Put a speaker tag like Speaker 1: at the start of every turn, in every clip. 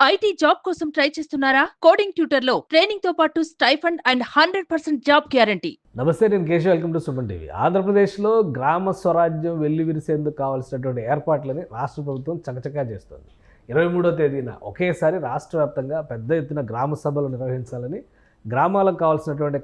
Speaker 1: IT job కోసం try చేస్తున్నారా? Coding ట్యూటర్లో training తో పాటు స్టైఫండ్ అండ్ 100% జాబ్ గ్యారంటీ.
Speaker 2: నమస్తే, నేను Keshav. Welcome to Suman TV. ఆంధ్రప్రదేశ్లో గ్రామ స్వరాజ్యం వెల్లివిరిసేందుకు కావాల్సినటువంటి ఏర్పాట్లని రాష్ట్ర ప్రభుత్వం చకచకా చేస్తోంది. 23వ తేదీన ఒకేసారి రాష్ట్ర వ్యాప్తంగా పెద్ద ఎత్తున గ్రామ సభలు నిర్వహించాలని, గ్రామాలకు కావాల్సినటువంటి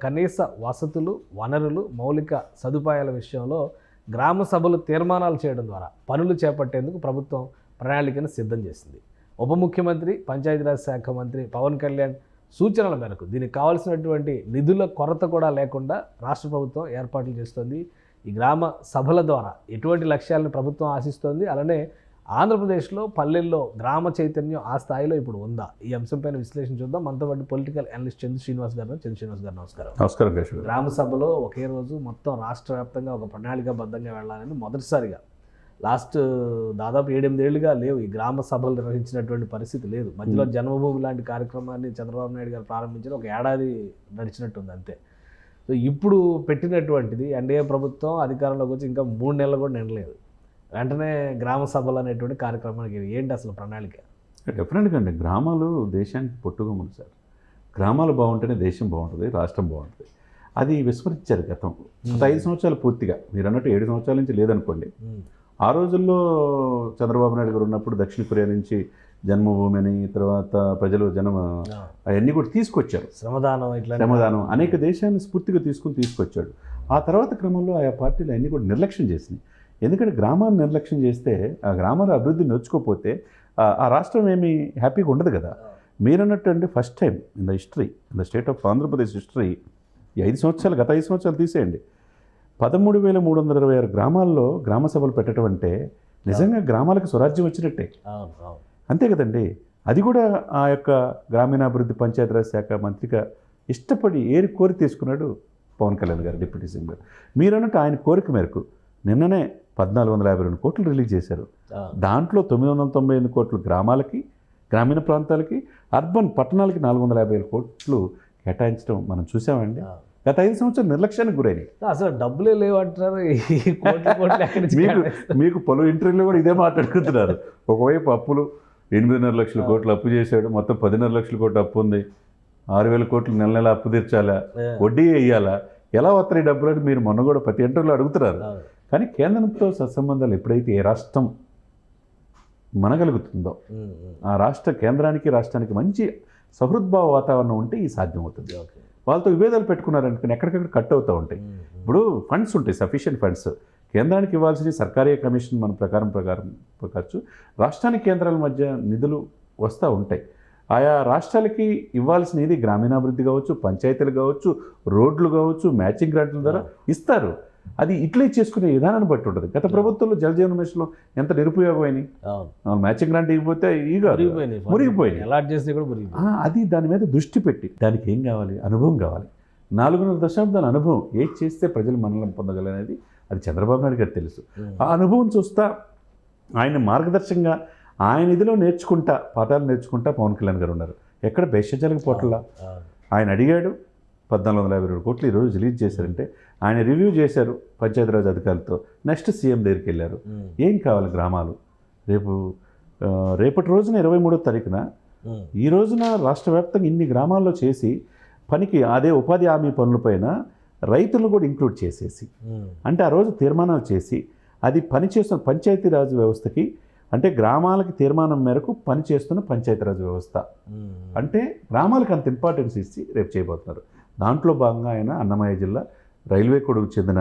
Speaker 2: కనీస వసతులు, వనరులు, మౌలిక సదుపాయాల విషయంలో గ్రామ సభలు తీర్మానాలు చేయడం ద్వారా పనులు చేపట్టేందుకు ప్రభుత్వం ప్రణాళికను సిద్ధం చేసింది. ఉప ముఖ్యమంత్రి, పంచాయతీరాజ్ శాఖ మంత్రి పవన్ కళ్యాణ్ సూచనల మేరకు దీనికి కావాల్సినటువంటి నిధుల కొరత కూడా లేకుండా రాష్ట్ర ప్రభుత్వం ఏర్పాట్లు చేస్తోంది. ఈ గ్రామ సభల ద్వారా ఎటువంటి లక్ష్యాలను ప్రభుత్వం ఆశిస్తోంది, అలానే ఆంధ్రప్రదేశ్లో పల్లెల్లో గ్రామ చైతన్యం ఆ స్థాయిలో ఇప్పుడు ఉందా? ఈ అంశంపైన విశ్లేషణ చూద్దాం. మనతో పాటు పొలిటికల్ అనలిస్ట్ చంద్ర శ్రీనివాస్ గారు. నమస్కారం.
Speaker 3: నమస్కారం కేశవ్.
Speaker 2: గ్రామ సభలో ఒకే రోజు మొత్తం రాష్ట్ర వ్యాప్తంగా ఒక ప్రణాళికాబద్ధంగా వెళ్ళాలని మొదటిసారిగా దాదాపు 8 ఏళ్లుగా లేవు ఈ గ్రామ సభలు నిర్వహించినటువంటి పరిస్థితి లేదు. మధ్యలో జన్మభూమి లాంటి కార్యక్రమాన్ని చంద్రబాబు నాయుడు గారు ప్రారంభించిన ఒక ఏడాది నడిచినట్టుంది అంతే. సో ఇప్పుడు పెట్టినటువంటిది ఎన్డీఏ ప్రభుత్వం అధికారంలోకి వచ్చి ఇంకా 3 నెలలు కూడా నిండలేదు. వెంటనే గ్రామ సభలు అనేటువంటి కార్యక్రమానికి ఏంటి అసలు ప్రణాళిక?
Speaker 3: డెఫినెట్గా అండి, గ్రామాలు దేశానికి పొట్టుగొమ్ములు సార్. గ్రామాలు బాగుంటేనే దేశం బాగుంటుంది, రాష్ట్రం బాగుంటుంది. అది విస్మరించారు గతం. 5 సంవత్సరాలు పూర్తిగా, మీరు అన్నట్టు 7 సంవత్సరాల నుంచి లేదనుకోండి. ఆ రోజుల్లో చంద్రబాబు నాయుడు గారు ఉన్నప్పుడు దక్షిణ కొరియా నుంచి జన్మభూమి అని, తర్వాత ప్రజలు అవన్నీ కూడా తీసుకొచ్చారు. శ్రమదానం అనేక దేశాన్ని స్ఫూర్తిగా తీసుకొచ్చాడు. ఆ తర్వాత క్రమంలో ఆయా పార్టీలు అన్నీ కూడా నిర్లక్ష్యం చేసినాయి. ఎందుకంటే గ్రామాన్ని నిర్లక్ష్యం చేస్తే, ఆ గ్రామాల అభివృద్ధి నొచ్చుకోపోతే ఆ రాష్ట్రం ఏమీ హ్యాపీగా ఉండదు కదా. మీరన్నట్టు అంటే first time in the state of Andhra Pradesh history, ఈ 5 సంవత్సరాలు, గత 5 సంవత్సరాలు తీసేయండి, 13,326 గ్రామాల్లో గ్రామ సభలు పెట్టడం అంటే నిజంగా గ్రామాలకు స్వరాజ్యం వచ్చినట్టే. అంతే కదండి. అది కూడా ఆ యొక్క గ్రామీణాభివృద్ధి పంచాయతీరాజ్ శాఖ మంత్రిగా ఇష్టపడి కోరి తీసుకున్నాడు పవన్ కళ్యాణ్ గారు, డిప్యూటీ సీఎం గారు. మీరన్నట్టు ఆయన కోరిక మేరకు నిన్ననే 1,452 కోట్లు రిలీజ్ చేశారు. దాంట్లో 998 కోట్లు గ్రామాలకి, గ్రామీణ ప్రాంతాలకి, అర్బన్ పట్టణాలకి 450 కోట్లు కేటాయించడం మనం చూసామండి. గత 5 సంవత్సరాలు నిర్లక్ష్యానికి గురైనాయి.
Speaker 2: అసలు డబ్బులే లేవంటున్నారు.
Speaker 3: మీకు పలు ఇంటర్వ్యూలో కూడా ఇదే మాట్లాడుకుంటున్నారు. ఒకవైపు అప్పులు, 8.5 లక్షల కోట్లు అప్పు చేశాడు, మొత్తం 10.5 లక్షల కోట్లు అప్పు ఉంది, 6,000 కోట్లు నెల నెల అప్పు తీర్చాలా, వడ్డీ వేయాలా, ఎలా వస్తాయి డబ్బులు అని మీరు మొన్న కూడా ప్రతి ఇంటర్వ్యూలో అడుగుతున్నారు. కానీ కేంద్రంతో సత్సంబంధాలు ఎప్పుడైతే ఏ రాష్ట్రం మనగలుగుతుందో, ఆ కేంద్రానికి రాష్ట్రానికి మంచి సహృద్భావ వాతావరణం ఉంటే ఈ సాధ్యమవుతుంది. వాళ్ళతో విభేదాలు పెట్టుకున్నారనుకుని ఎక్కడికక్కడ కట్ అవుతూ ఉంటాయి. ఇప్పుడు ఫండ్స్ ఉంటాయి, సఫిషియెంట్ ఫండ్స్. కేంద్రానికి ఇవ్వాల్సిన సర్కారీ కమిషన్ మన ప్రకారం ప్రకారం రాష్ట్రానికి కేంద్రాల మధ్య నిధులు వస్తూ ఉంటాయి. ఆయా రాష్ట్రాలకి ఇవ్వాల్సిన ఇది గ్రామీణాభివృద్ధి కావచ్చు, పంచాయతీలు కావచ్చు, రోడ్లు కావచ్చు, మ్యాచింగ్ గ్రాంట్ల ద్వారా ఇస్తారు. అది ఇట్లే చేసుకునే విధానాన్ని బట్టి ఉంటుంది. గత ప్రభుత్వంలో జలజీవన మిషన్లో ఎంత నిరుపయోగమైనాయి. మ్యాచింగ్ గ్రాంట్ ఇవ్వకపోతే మురిగిపోయినాయి. అది దాని మీద దృష్టి పెట్టి, దానికి ఏం కావాలి? అనుభవం కావాలి. 4.5 దశాబ్దాల అనుభవం. ఏది చేస్తే ప్రజలు మనల్ని పొందగలనేది అది చంద్రబాబు నాయుడు గారు తెలుసు. ఆ అనుభవం చూస్తా, ఆయన మార్గదర్శకంగా ఆయన ఇదిలో పాఠాలు నేర్చుకుంటా పవన్ కళ్యాణ్ గారు ఉన్నారు. ఎక్కడ భేషజాలకు పోట్లా ఆయన అడిగాడు. 1,452 కోట్లు ఈరోజు రిలీజ్ చేశారంటే ఆయన రివ్యూ చేశారు పంచాయతీరాజ్ అధికారులతో. నెక్స్ట్ సీఎం దగ్గరికి వెళ్ళారు. ఏం కావాలి గ్రామాలు? రేపటి రోజున 23వ తారీఖున ఈ రోజున రాష్ట్ర వ్యాప్తంగా ఇన్ని గ్రామాల్లో చేసి పనికి అదే ఉపాధి హామీ పనులపైన రైతులను కూడా ఇంక్లూడ్ చేసేసి, అంటే ఆ రోజు తీర్మానాలు చేసి అది పనిచేస్తున్న పంచాయతీరాజ్ వ్యవస్థకి, అంటే గ్రామాలకి తీర్మానం మేరకు పనిచేస్తున్న పంచాయతీరాజ్ వ్యవస్థ అంటే గ్రామాలకు అంత ఇంపార్టెన్స్ ఇచ్చి రేపు చేయబోతున్నారు. దాంట్లో భాగంగా ఆయన అన్నమయ్య జిల్లా రైల్వే కొడుకు చెందిన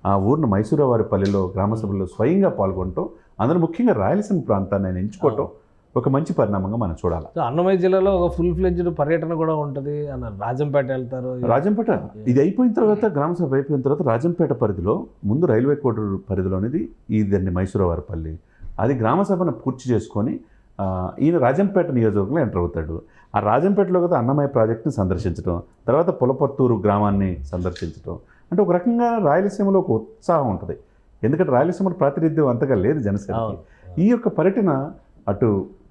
Speaker 3: ఆ ఊరిని మైసూరావారిపల్లిలో గ్రామ సభల్లో స్వయంగా పాల్గొనటం, అందులో ముఖ్యంగా రాయలసీమ ప్రాంతాన్ని ఆయన ఎంచుకోవటం ఒక మంచి పరిణామంగా మనం చూడాలి.
Speaker 2: అన్నమయ్య జిల్లాలో ఒక ఫుల్ ఫ్లెడ్జ్డ్ పర్యటన కూడా ఉంటుంది అన్నారు. రాజంపేట వెళ్తారు.
Speaker 3: రాజంపేట ఇది అయిపోయిన తర్వాత, గ్రామ సభ అయిపోయిన తర్వాత రాజంపేట పరిధిలో, ముందు రైల్వే కోడూరు పరిధిలో అనేది ఇదండి మైసూరావారిపల్లి. అది గ్రామ సభను పూర్తి చేసుకొని ఈయన రాజంపేట నియోజకవర్గంలో ఎంటర్ అవుతాడు. ఆ రాజంపేటలో కదా అన్నమయ్య ప్రాజెక్టుని సందర్శించడం, తర్వాత పులపత్తూరు గ్రామాన్ని సందర్శించడం, అంటే ఒక రకంగా రాయలసీమలో ఒక ఉత్సాహం ఉంటుంది. ఎందుకంటే రాయలసీమలో ప్రాతినిధ్యం అంతగా లేదు జనసేనకి. ఈ యొక్క పర్యటన అటు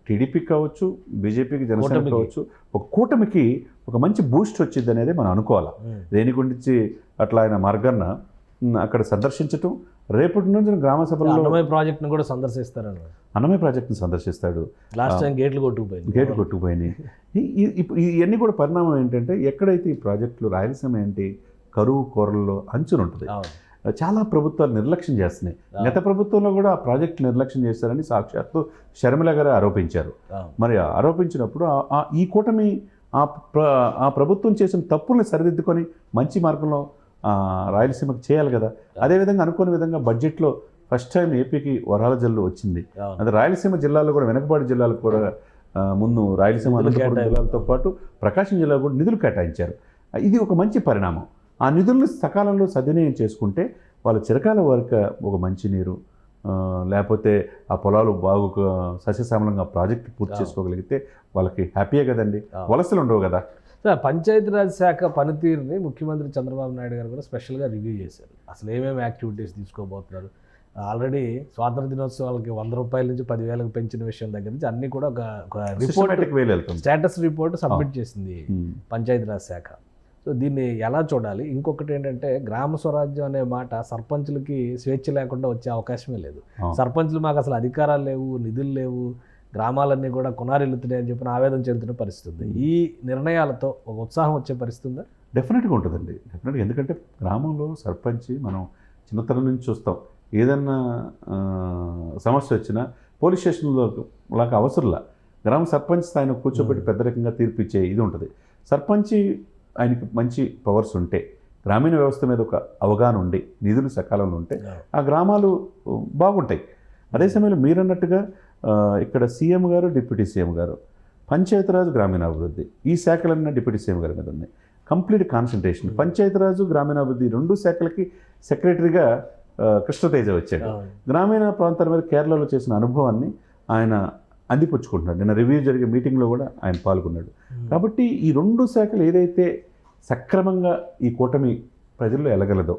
Speaker 3: టీడీపీకి కావచ్చు, బీజేపీకి, జనసేన కావచ్చు, ఒక కూటమికి ఒక మంచి బూస్ట్ వచ్చింది అనేది మనం అనుకోవాలి. దేని గురించి అట్లా ఆయన మార్గాన్న అక్కడ సందర్శించటం, రేపటి నుంచి గ్రామ సభల్లో
Speaker 2: అన్నమయ్య ప్రాజెక్ట్ని కూడా సందర్శిస్తారని,
Speaker 3: అన్నమయ్య ప్రాజెక్ట్ని సందర్శిస్తాడు.
Speaker 2: లాస్ట్ టైం గేట్లు కొట్టుకుపోయినాయి.
Speaker 3: ఇప్పుడు ఇవన్నీ కూడా పరిణామం ఏంటంటే, ఎక్కడైతే ఈ ప్రాజెక్టులు రాయలసీమ ఏంటి కరువు కోరల్లో అంచునుంటుంది. చాలా ప్రభుత్వాలు నిర్లక్ష్యం చేస్తున్నాయి. గత ప్రభుత్వంలో కూడా ఆ ప్రాజెక్టు నిర్లక్ష్యం చేశారని సాక్షాత్తు షర్మిల గారు ఆరోపించారు. మరి ఆరోపించినప్పుడు ఈ కూటమి ఆ ప్రభుత్వం చేసిన తప్పుల్ని సరిదిద్దుకొని మంచి మార్గంలో రాయలసీమకు చేయాలి కదా. అదేవిధంగా అనుకోని విధంగా బడ్జెట్లో ఫస్ట్ టైం ఏపీకి వరాల జల్లు వచ్చింది. అది రాయలసీమ జిల్లాలో కూడా, వెనకబాటు జిల్లాలకు కూడా ముందు రాయలసీమ అనంతపురం జిల్లాలతో పాటు ప్రకాశం జిల్లా కూడా నిధులు కేటాయించారు. ఇది ఒక మంచి పరిణామం. ఆ నిధులను సకాలంలో సద్వినియోగం చేసుకుంటే వాళ్ళ చిరకాల వరకు ఒక మంచినీరు, లేకపోతే ఆ పొలాలు బాగా సస్యశ్యామలంగా ప్రాజెక్టు పూర్తి చేసుకోగలిగితే వాళ్ళకి హ్యాపీయే కదండి, వలసలు ఉండవు కదా.
Speaker 2: పంచాయతీరాజ్ శాఖ పనితీరుని ముఖ్యమంత్రి చంద్రబాబు నాయుడు గారు కూడా స్పెషల్గా రివ్యూ చేశారు. అసలు ఏమేమి యాక్టివిటీస్ తీసుకోబోతున్నారు, ఆల్రెడీ స్వాతంత్ర దినోత్సవాలకి 100 రూపాయల నుంచి 10,000కి పెంచిన విషయం దగ్గర నుంచి అన్నీ కూడా ఒక రిపోర్ట్, స్టేటస్ రిపోర్ట్ సబ్మిట్ చేసింది పంచాయతీరాజ్ శాఖ. సో దీన్ని ఎలా చూడాలి? ఇంకొకటి ఏంటంటే, గ్రామ స్వరాజ్యం అనే మాట సర్పంచులకి స్వేచ్ఛ లేకుండా వచ్చే అవకాశమే లేదు. సర్పంచులు మాకు అసలు అధికారాలు లేవు, నిధులు లేవు, గ్రామాలన్నీ కూడా కొనారిల్లుతున్నాయి అని చెప్పిన ఆవేదన చెందుతున్న పరిస్థితి. ఈ నిర్ణయాలతో ఒక ఉత్సాహం వచ్చే పరిస్థితి ఉందా?
Speaker 3: డెఫినెట్గా ఉంటుందండి, డెఫినెట్గా. ఎందుకంటే గ్రామంలో సర్పంచ్ మనం చిన్నతనం నుంచి చూస్తాం. ఏదన్నా సమస్య వచ్చినా పోలీస్ స్టేషన్లో లాగా అవసరంలా గ్రామ సర్పంచ్ స్థాయిని కూర్చోబెట్టి పెద్ద రకంగా తీర్పిచ్చే ఇది ఉంటుంది. సర్పంచ్ ఆయనకి మంచి పవర్స్ ఉంటే, గ్రామీణ వ్యవస్థ మీద ఒక అవగాహన ఉండి, నిధులు సకాలంలో ఉంటే ఆ గ్రామాలు బాగుంటాయి. అదే సమయంలో మీరన్నట్టుగా ఇక్కడ సీఎం గారు, డిప్యూటీ సీఎం గారు, పంచాయతీరాజు, గ్రామీణాభివృద్ధి, ఈ శాఖలన్నీ డిప్యూటీ సీఎం గారి మీద ఉన్నాయి. Complete concentration. పంచాయతీరాజు, గ్రామీణాభివృద్ధి 2 శాఖలకి సెక్రటరీగా కృష్ణతేజ వచ్చాడు. గ్రామీణ ప్రాంతాల మీద కేరళలో చేసిన అనుభవాన్ని ఆయన అందిపుచ్చుకుంటున్నాడు. నిన్న రివ్యూ జరిగే మీటింగ్లో కూడా ఆయన పాల్గొన్నాడు. కాబట్టి ఈ 2 శాఖలు ఏదైతే సక్రమంగా ఈ కూటమి ప్రజల్లో ఎలగలదో,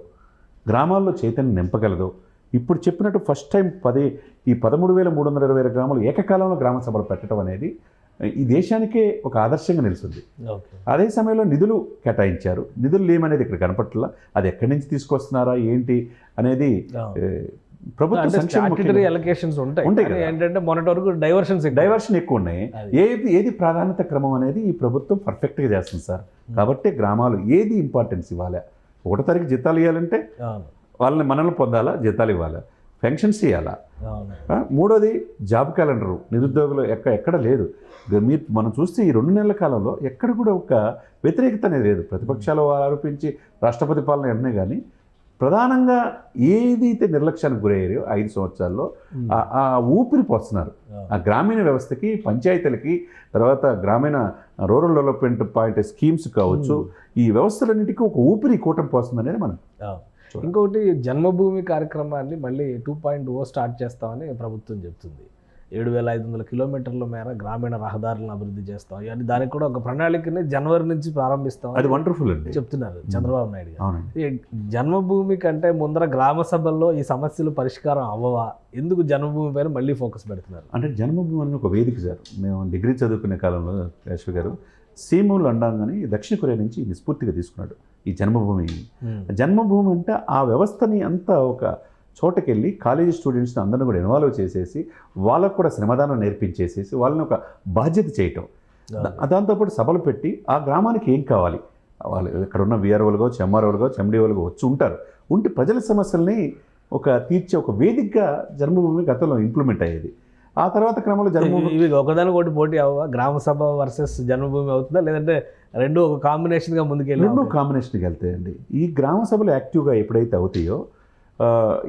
Speaker 3: గ్రామాల్లో చైతన్యం నింపగలదో, ఇప్పుడు చెప్పినట్టు ఫస్ట్ టైం 13,326 గ్రామాలు ఏకకాలంలో గ్రామ సభలు పెట్టడం అనేది ఈ దేశానికే ఒక ఆదర్శంగా నిలుస్తుంది. అదే సమయంలో నిధులు కేటాయించారు. నిధులు లేమనేది ఇక్కడ కనపట్ల, అది ఎక్కడి నుంచి తీసుకొస్తున్నారా ఏంటి అనేది
Speaker 2: ప్రభుత్వం ఎలకేషన్స్ ఉంటాయి. ఏంటంటే మొన్నటి వరకు
Speaker 3: డైవర్షన్ ఎక్కువ ఉన్నాయి. ఏది ప్రాధాన్యత క్రమం అనేది ఈ ప్రభుత్వం పర్ఫెక్ట్గా చేస్తుంది సార్. కాబట్టి గ్రామాలు ఏది ఇంపార్టెన్స్ ఇవ్వాలి. 1వ తారీఖు జీతాలు ఇవ్వాలంటే వాళ్ళని మనల్ని పొందాలా, జీతాలు ఇవ్వాలా, పెన్షన్స్ ఇవ్వాలా. 3వది జాబ్ క్యాలెండరు. నిరుద్యోగులు ఎక్కడ లేదు. మనం చూస్తే ఈ 2 నెలల కాలంలో ఎక్కడ కూడా ఒక వ్యతిరేకత అనేది లేదు. ప్రతిపక్షాలు ఆరోపించి రాష్ట్రపతి పాలన ఎన్నే కానీ ప్రధానంగా ఏదైతే నిర్లక్ష్యానికి గురయ్యారో 5 సంవత్సరాల్లో ఆ ఊపిరి పోస్తున్నారు. ఆ గ్రామీణ వ్యవస్థకి, పంచాయతీలకి, తర్వాత గ్రామీణ రూరల్ డెవలప్మెంట్ పాయింట్ స్కీమ్స్ కావచ్చు, ఈ వ్యవస్థలన్నిటికీ ఒక ఊపిరి కూటమి పోస్తుంది అనేది మనం.
Speaker 2: ఇంకొకటి, జన్మభూమి కార్యక్రమాన్ని మళ్ళీ 2.0 స్టార్ట్ చేస్తామని ప్రభుత్వం చెప్తుంది. 7,500 కిలోమీటర్ల మేర గ్రామీణ రహదారులను అభివృద్ధి చేస్తాం. ఇవన్నీ దానికి కూడా ఒక ప్రణాళికని జనవరి నుంచి ప్రారంభిస్తాం.
Speaker 3: అది వండర్ఫుల్ అండి
Speaker 2: చెప్తున్నారు చంద్రబాబు నాయుడు గారు. జన్మభూమి కంటే ముందర గ్రామ సభల్లో ఈ సమస్యలు పరిష్కారం అవ్వవా? ఎందుకు జన్మభూమి పైన మళ్ళీ ఫోకస్ పెడుతున్నారు?
Speaker 3: అంటే జన్మభూమి అనేది ఒక వేదిక సార్. మేము డిగ్రీ చదువుకునే కాలంలో కేశవ్ గారు సీమూల్ అండాంగాని దక్షిణ కొరియా నుంచి నిస్ఫూర్తిగా తీసుకున్నాడు ఈ జన్మభూమి. జన్మభూమి అంటే ఆ వ్యవస్థని అంతా ఒక చోటకెళ్ళి కాలేజీ స్టూడెంట్స్ని అందరిని కూడా ఇన్వాల్వ్ చేసేసి, వాళ్ళకు కూడా శ్రమదానం నేర్పించేసేసి, వాళ్ళని ఒక బాధ్యత చేయటం. దాంతోపాటు సభలు పెట్టి ఆ గ్రామానికి ఏం కావాలి, వాళ్ళు ఇక్కడ ఉన్న విఆర్ఓలు కావచ్చు, ఎంఆర్ఓలు కావచ్చు, ఎండిఓలు వచ్చి ఉంటారు. ఉంటే ప్రజల సమస్యల్ని తీర్చే ఒక వేదికగా జన్మభూమి గతంలో ఇంప్లిమెంట్ అయ్యేది. ఆ తర్వాత క్రమంలో జన్మభూమి
Speaker 2: ఇవి ఒకదానికొకటి పోటీ అవ్వవా? గ్రామ సభ వర్సెస్ జన్మభూమి అవుతుందా, లేదంటే రెండు ఒక కాంబినేషన్గా ముందుకెళ్ళి?
Speaker 3: 2 కాంబినేషన్కి వెళ్తాయండి. ఈ గ్రామ సభలు యాక్టివ్గా ఎప్పుడైతే అవుతాయో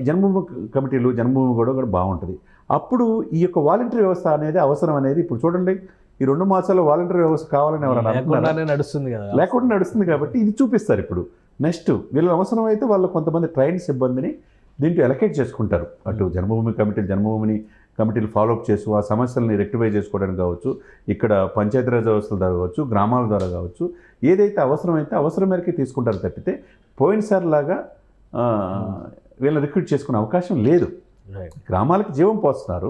Speaker 3: జన్మభూమి కమిటీలు, జన్మభూమి కూడా బాగుంటుంది. అప్పుడు ఈ యొక్క వాలంటరీ వ్యవస్థ అనేది అవసరం అనేది, ఇప్పుడు చూడండి ఈ 2 మాసాల్లో వాలంటరీ వ్యవస్థ కావాలని ఎవరైనా
Speaker 2: నడుస్తుంది కదా,
Speaker 3: లేకుండా నడుస్తుంది. కాబట్టి ఇది చూపిస్తారు. ఇప్పుడు నెక్స్ట్ వీళ్ళ అవసరం అయితే వాళ్ళు కొంతమంది ట్రైన్ సిబ్బందిని దీంట్లో ఎలకేట్ చేసుకుంటారు. అటు జన్మభూమి జన్మభూమిని కమిటీలు ఫాలోఅప్ చేసి ఆ సమస్యలని రెక్టిఫై చేసుకోవడానికి కావచ్చు, ఇక్కడ పంచాయతీరాజ్ వ్యవస్థల ద్వారా కావచ్చు, గ్రామాల ద్వారా కావచ్చు, ఏదైతే అవసరమైతే అవసరం మేరకే తీసుకుంటారు తప్పితే పోయినసారి లాగా వీళ్ళని రిక్రూట్ చేసుకునే అవకాశం లేదు. గ్రామాలకు జీవం పోస్తున్నారు,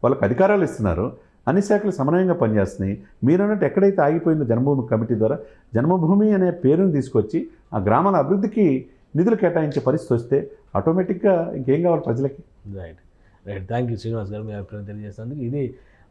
Speaker 3: వాళ్ళకి అధికారాలు ఇస్తున్నారు, అన్ని శాఖలు సమన్వయంగా పనిచేస్తున్నాయి. మీరన్నట్టు ఎక్కడైతే ఆగిపోయిందో జన్మభూమి కమిటీ ద్వారా జన్మభూమి అనే పేరును తీసుకొచ్చి ఆ గ్రామాల అభివృద్ధికి నిధులు కేటాయించే పరిస్థితి వస్తే ఆటోమేటిక్గా ఇంకేం కావాలి ప్రజలకి.
Speaker 2: Right right thank you Srinivas గారు, మీ అభిప్రాయం తెలియజేసినందుకు. ఇది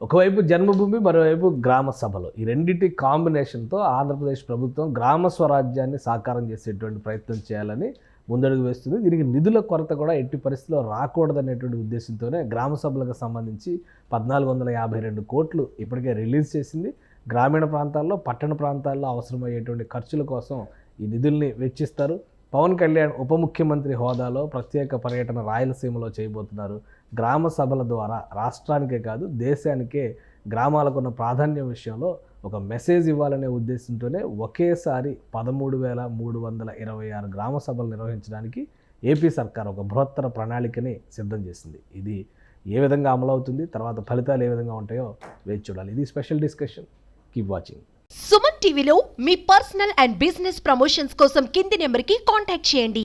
Speaker 2: ఒకవైపు జన్మభూమి, మరోవైపు గ్రామ సభలు, ఈ రెండింటి కాంబినేషన్తో ఆంధ్రప్రదేశ్ ప్రభుత్వం గ్రామ స్వరాజ్యాన్ని సాకారం చేసేటువంటి ప్రయత్నం చేయాలని ముందడుగు వేస్తుంది. దీనికి నిధుల కొరత కూడా ఎట్టి పరిస్థితిలో రాకూడదనేటువంటి ఉద్దేశంతోనే గ్రామ సభలకు సంబంధించి 1452 కోట్లు ఇప్పటికే రిలీజ్ చేసింది. గ్రామీణ ప్రాంతాల్లో, పట్టణ ప్రాంతాల్లో అవసరమయ్యేటువంటి ఖర్చుల కోసం ఈ నిధుల్ని వెచ్చిస్తారు. పవన్ కళ్యాణ్ ఉప ముఖ్యమంత్రి హోదాలో ప్రత్యేక పర్యటన రాయలసీమలో చేయబోతున్నారు. గ్రామ సభల ద్వారా రాష్ట్రానికే కాదు దేశానికే గ్రామాలకు ఉన్న ప్రాధాన్యం విషయంలో ఒక మెసేజ్ ఇవ్వాలనే ఉద్దేశంతోనే ఒకేసారి 13,326 గ్రామ సభలు నిర్వహించడానికి ఏపీ సర్కార్ ఒక బృహత్తర ప్రణాళికని సిద్ధం చేసింది. ఇది ఏ విధంగా అమలవుతుంది, తర్వాత ఫలితాలు ఏ విధంగా ఉంటాయో వేచి చూడాలి. ఇది special discussion. Keep watching.
Speaker 4: Suman టీవీలో మీ పర్సనల్ అండ్ బిజినెస్ ప్రమోషన్స్ కోసం కింది నెంబర్కి కాంటాక్ట్ చేయండి.